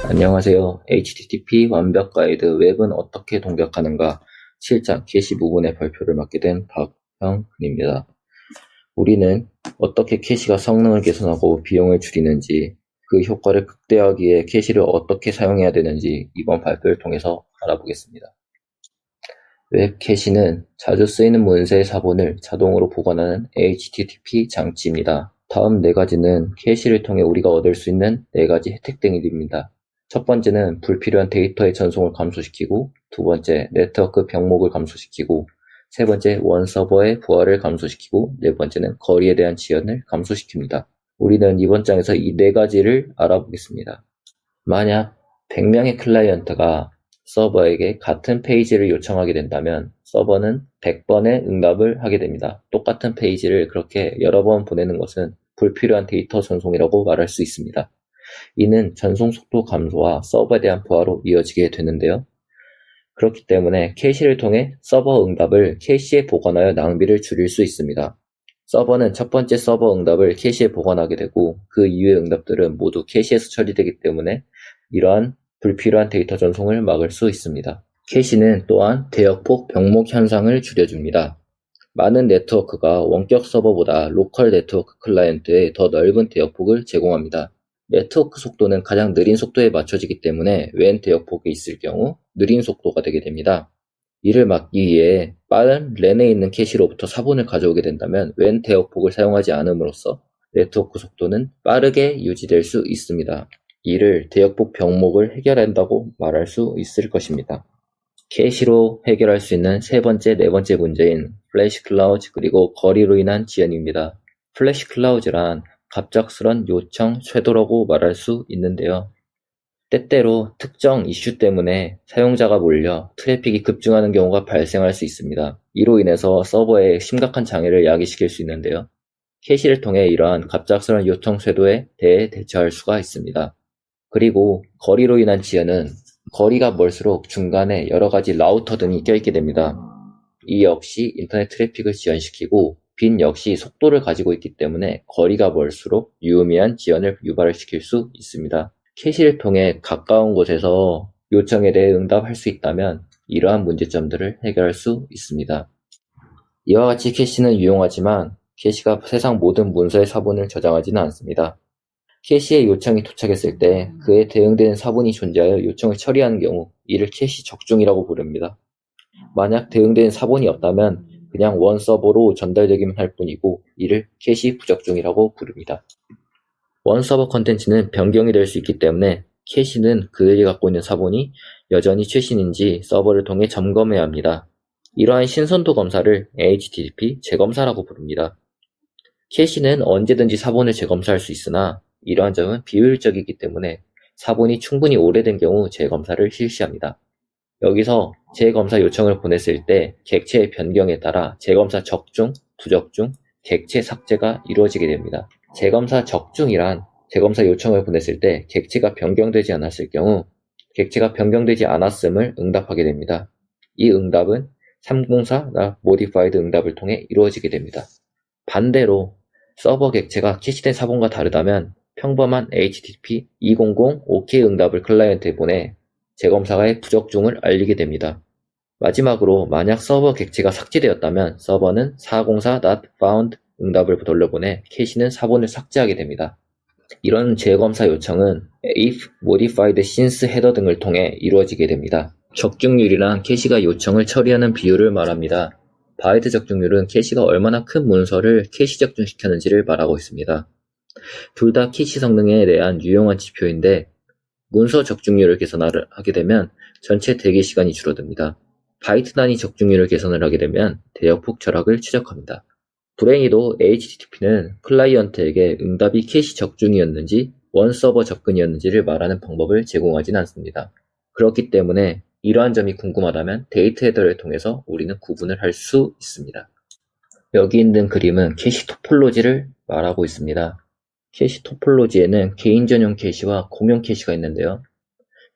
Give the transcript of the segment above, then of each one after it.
안녕하세요. HTTP 완벽 가이드 웹은 어떻게 동작하는가 7장 캐시 부분의 발표를 맡게 된 박형근입니다. 우리는 어떻게 캐시가 성능을 개선하고 비용을 줄이는지, 그 효과를 극대화하기 위해 캐시를 어떻게 사용해야 되는지 이번 발표를 통해서 알아보겠습니다. 웹 캐시는 자주 쓰이는 문서의 사본을 자동으로 보관하는 HTTP 장치입니다. 다음 4가지는 캐시를 통해 우리가 얻을 수 있는 4가지 혜택 등입니다. 첫 번째는 불필요한 데이터의 전송을 감소시키고, 두 번째, 네트워크 병목을 감소시키고, 세 번째, 원 서버의 부하를 감소시키고, 네 번째는 거리에 대한 지연을 감소시킵니다. 우리는 이번 장에서 이 4가지를 알아보겠습니다. 만약 100명의 클라이언트가 서버에게 같은 페이지를 요청하게 된다면 서버는 100번의 응답을 하게 됩니다. 똑같은 페이지를 그렇게 여러 번 보내는 것은 불필요한 데이터 전송이라고 말할 수 있습니다. 이는 전송 속도 감소와 서버에 대한 부하로 이어지게 되는데요. 그렇기 때문에 캐시를 통해 서버 응답을 캐시에 보관하여 낭비를 줄일 수 있습니다. 서버는 첫 번째 서버 응답을 캐시에 보관하게 되고, 그 이후의 응답들은 모두 캐시에서 처리되기 때문에 이러한 불필요한 데이터 전송을 막을 수 있습니다. 캐시는 또한 대역폭 병목 현상을 줄여줍니다. 많은 네트워크가 원격 서버보다 로컬 네트워크 클라이언트에 더 넓은 대역폭을 제공합니다. 네트워크 속도는 가장 느린 속도에 맞춰지기 때문에 웬 대역폭이 있을 경우 느린 속도가 되게 됩니다. 이를 막기 위해 빠른 랜에 있는 캐시로부터 사본을 가져오게 된다면 웬 대역폭을 사용하지 않음으로써 네트워크 속도는 빠르게 유지될 수 있습니다. 이를 대역폭 병목을 해결한다고 말할 수 있을 것입니다. 캐시로 해결할 수 있는 세 번째, 네 번째 문제인 플래시 클라우즈 그리고 거리로 인한 지연입니다. 플래시 클라우즈란 갑작스런 요청 쇄도라고 말할 수 있는데요. 때때로 특정 이슈 때문에 사용자가 몰려 트래픽이 급증하는 경우가 발생할 수 있습니다. 이로 인해서 서버에 심각한 장애를 야기시킬 수 있는데요. 캐시를 통해 이러한 갑작스런 요청 쇄도에 대해 대처할 수가 있습니다. 그리고 거리로 인한 지연은 거리가 멀수록 중간에 여러 가지 라우터 등이 껴있게 됩니다. 이 역시 인터넷 트래픽을 지연시키고 빈 역시 속도를 가지고 있기 때문에 거리가 멀수록 유의미한 지연을 유발을 시킬 수 있습니다. 캐시를 통해 가까운 곳에서 요청에 대해 응답할 수 있다면 이러한 문제점들을 해결할 수 있습니다. 이와 같이 캐시는 유용하지만 캐시가 세상 모든 문서의 사본을 저장하지는 않습니다. 캐시의 요청이 도착했을 때 그에 대응되는 사본이 존재하여 요청을 처리하는 경우 이를 캐시 적중이라고 부릅니다. 만약 대응되는 사본이 없다면 그냥 원 서버로 전달되기만 할 뿐이고 이를 캐시 부적중이라고 부릅니다. 원 서버 컨텐츠는 변경이 될 수 있기 때문에 캐시는 그들이 갖고 있는 사본이 여전히 최신인지 서버를 통해 점검해야 합니다. 이러한 신선도 검사를 HTTP 재검사라고 부릅니다. 캐시는 언제든지 사본을 재검사할 수 있으나 이러한 점은 비효율적이기 때문에 사본이 충분히 오래된 경우 재검사를 실시합니다. 여기서 재검사 요청을 보냈을 때 객체의 변경에 따라 재검사 적중, 부적중, 객체 삭제가 이루어지게 됩니다. 재검사 적중이란 재검사 요청을 보냈을 때 객체가 변경되지 않았을 경우 객체가 변경되지 않았음을 응답하게 됩니다. 이 응답은 304 modified 응답을 통해 이루어지게 됩니다. 반대로 서버 객체가 캐시된 사본과 다르다면 평범한 HTTP 200 OK 응답을 클라이언트에 보내 재검사가의 부적중을 알리게 됩니다. 마지막으로 만약 서버 객체가 삭제되었다면 서버는 404 not found 응답을 돌려보내 캐시는 사본을 삭제하게 됩니다. 이런 재검사 요청은 if, modified since 헤더 등을 통해 이루어지게 됩니다. 적중률이란 캐시가 요청을 처리하는 비율을 말합니다. 바이트 적중률은 캐시가 얼마나 큰 문서를 캐시 적중시켰는지를 말하고 있습니다. 둘 다 캐시 성능에 대한 유용한 지표인데 문서 적중률을 개선하게 되면 전체 대기 시간이 줄어듭니다. 바이트 단위 적중률을 개선을 하게 되면 대역폭 절약을 추적합니다. 불행히도 HTTP는 클라이언트에게 응답이 캐시 적중이었는지 원 서버 접근이었는지를 말하는 방법을 제공하지는 않습니다. 그렇기 때문에 이러한 점이 궁금하다면 데이터 헤더를 통해서 우리는 구분을 할 수 있습니다. 여기 있는 그림은 캐시 토폴로지를 말하고 있습니다. 캐시 토폴로지에는 개인 전용 캐시와 공용 캐시가 있는데요.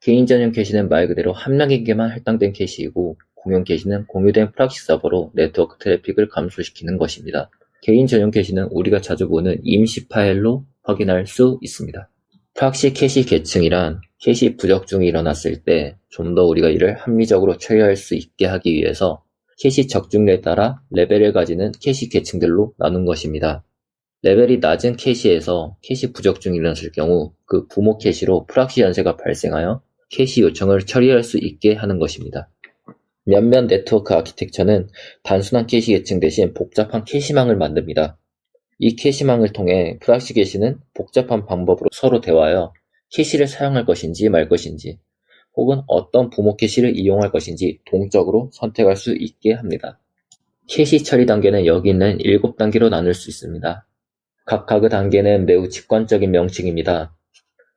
개인 전용 캐시는 말 그대로 한 명에게만 할당된 캐시이고 공용 캐시는 공유된 프락시 서버로 네트워크 트래픽을 감소시키는 것입니다. 개인 전용 캐시는 우리가 자주 보는 임시 파일로 확인할 수 있습니다. 프락시 캐시 계층이란 캐시 부적중이 일어났을 때 좀 더 우리가 이를 합리적으로 처리할 수 있게 하기 위해서 캐시 적중률에 따라 레벨을 가지는 캐시 계층들로 나눈 것입니다. 레벨이 낮은 캐시에서 캐시 부적중이 일어났을 경우 그 부모 캐시로 프락시 연쇄가 발생하여 캐시 요청을 처리할 수 있게 하는 것입니다. 몇몇 네트워크 아키텍처는 단순한 캐시 계층 대신 복잡한 캐시망을 만듭니다. 이 캐시망을 통해 프락시 캐시는 복잡한 방법으로 서로 대화하여 캐시를 사용할 것인지 말 것인지 혹은 어떤 부모 캐시를 이용할 것인지 동적으로 선택할 수 있게 합니다. 캐시 처리 단계는 여기 있는 7단계로 나눌 수 있습니다. 각각의 단계는 매우 직관적인 명칭입니다.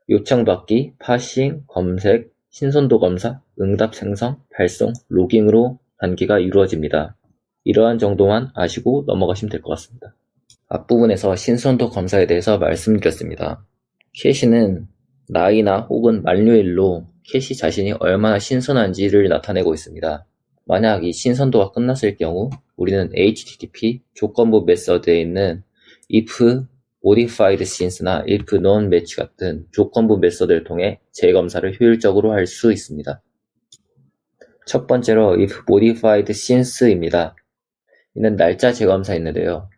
요청받기, 파싱, 검색, 신선도 검사, 응답 생성, 발송, 로깅으로 단계가 이루어집니다. 이러한 정도만 아시고 넘어가시면 될 것 같습니다. 앞부분에서 신선도 검사에 대해서 말씀드렸습니다. 캐시는 나이나 혹은 만료일로 캐시 자신이 얼마나 신선한지를 나타내고 있습니다. 만약 이 신선도가 끝났을 경우 우리는 HTTP 조건부 메서드에 있는 if modified since나 if non match 같은 조건부 메서드를 통해 재검사를 효율적으로 할 수 있습니다. 첫 번째로 if modified since입니다. 이는 날짜 재검사인데요.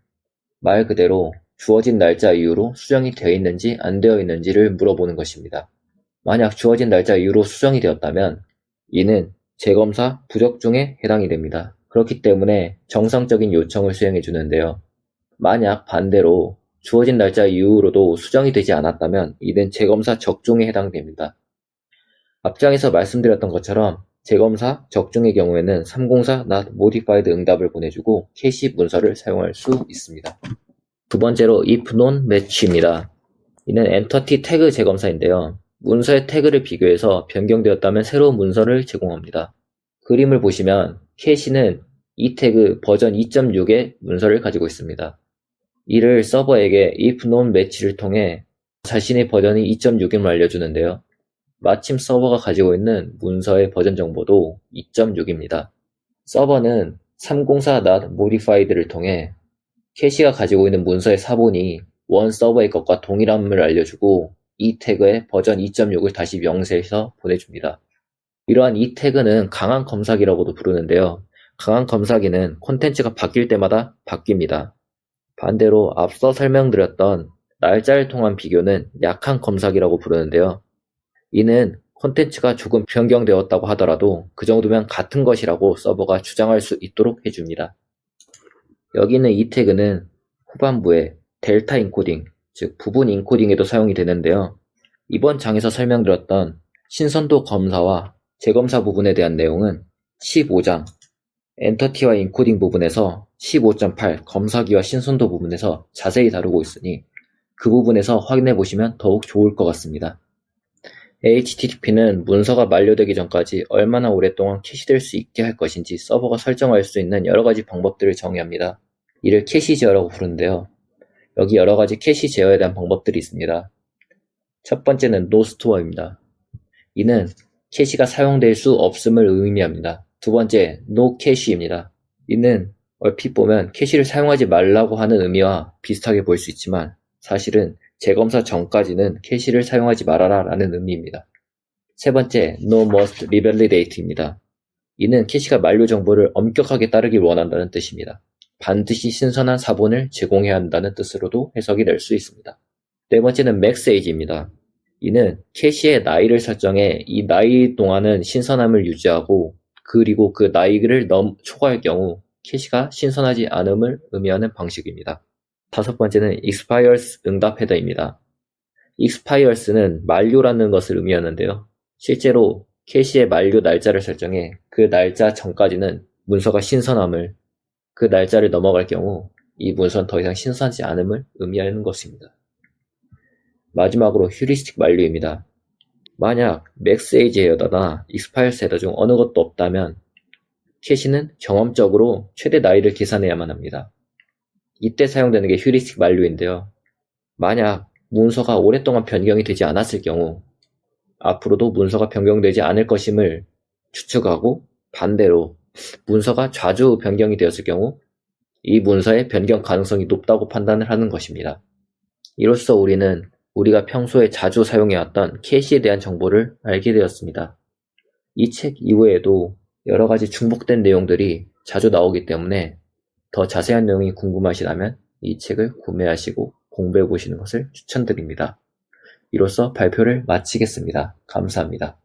말 그대로 주어진 날짜 이후로 수정이 되어 있는지 안 되어 있는지를 물어보는 것입니다. 만약 주어진 날짜 이후로 수정이 되었다면 이는 재검사 부적중에 해당이 됩니다. 그렇기 때문에 정상적인 요청을 수행해 주는데요. 만약 반대로 주어진 날짜 이후로도 수정이 되지 않았다면 이는 재검사 적중에 해당됩니다. 앞장에서 말씀드렸던 것처럼 재검사 적중의 경우에는 304 not modified 응답을 보내주고 캐시 문서를 사용할 수 있습니다. 두 번째로 if non match입니다. 이는 엔터티 태그 재검사인데요. 문서의 태그를 비교해서 변경되었다면 새로운 문서를 제공합니다. 그림을 보시면 캐시는 이 태그 버전 2.6의 문서를 가지고 있습니다. 이를 서버에게 if non match를 통해 자신의 버전이 2.6임을 알려주는데요. 마침 서버가 가지고 있는 문서의 버전 정보도 2.6입니다. 서버는 304 not modified를 통해 캐시가 가지고 있는 문서의 사본이 원 서버의 것과 동일함을 알려주고 이 태그의 버전 2.6을 다시 명세해서 보내줍니다. 이러한 이 태그는 강한 검사기라고도 부르는데요. 강한 검사기는 콘텐츠가 바뀔 때마다 바뀝니다. 반대로 앞서 설명드렸던 날짜를 통한 비교는 약한 검사기라고 부르는데요. 이는 콘텐츠가 조금 변경되었다고 하더라도 그 정도면 같은 것이라고 서버가 주장할 수 있도록 해줍니다. 여기 있는 이 태그는 후반부에 델타 인코딩, 즉 부분 인코딩에도 사용이 되는데요. 이번 장에서 설명드렸던 신선도 검사와 재검사 부분에 대한 내용은 15장 엔터티와 인코딩 부분에서 15.8 검사기와 신선도 부분에서 자세히 다루고 있으니 그 부분에서 확인해 보시면 더욱 좋을 것 같습니다. HTTP는 문서가 만료되기 전까지 얼마나 오랫동안 캐시될 수 있게 할 것인지 서버가 설정할 수 있는 여러가지 방법들을 정의합니다. 이를 캐시 제어라고 부르는데요. 여기 여러가지 캐시 제어에 대한 방법들이 있습니다. 첫 번째는 no store입니다. 이는 캐시가 사용될 수 없음을 의미합니다. 두 번째, no cache입니다. 이는 얼핏 보면 캐시를 사용하지 말라고 하는 의미와 비슷하게 보일 수 있지만 사실은 재검사 전까지는 캐시를 사용하지 말아라 라는 의미입니다. 세 번째, no must revalidate입니다. 이는 캐시가 만료 정보를 엄격하게 따르길 원한다는 뜻입니다. 반드시 신선한 사본을 제공해야 한다는 뜻으로도 해석이 될 수 있습니다. 네 번째는 max age입니다. 이는 캐시의 나이를 설정해 이 나이 동안은 신선함을 유지하고 그리고 그 나이를 초과할 경우 캐시가 신선하지 않음을 의미하는 방식입니다. 다섯 번째는 expires 응답 헤더입니다. expires는 만료라는 것을 의미하는데요. 실제로 캐시의 만료 날짜를 설정해 그 날짜 전까지는 문서가 신선함을, 그 날짜를 넘어갈 경우 이 문서는 더 이상 신선하지 않음을 의미하는 것입니다. 마지막으로 휴리스틱 만료입니다. 만약 max age 헤더나 expires 헤더 중 어느 것도 없다면 캐시는 경험적으로 최대 나이를 계산해야만 합니다. 이때 사용되는 게 휴리스틱 만료인데요. 만약 문서가 오랫동안 변경이 되지 않았을 경우 앞으로도 문서가 변경되지 않을 것임을 추측하고 반대로 문서가 자주 변경이 되었을 경우 이 문서의 변경 가능성이 높다고 판단을 하는 것입니다. 이로써 우리는 우리가 평소에 자주 사용해왔던 캐시에 대한 정보를 알게 되었습니다. 이 책 이후에도 여러 가지 중복된 내용들이 자주 나오기 때문에 더 자세한 내용이 궁금하시다면 이 책을 구매하시고 공부해 보시는 것을 추천드립니다. 이로써 발표를 마치겠습니다. 감사합니다.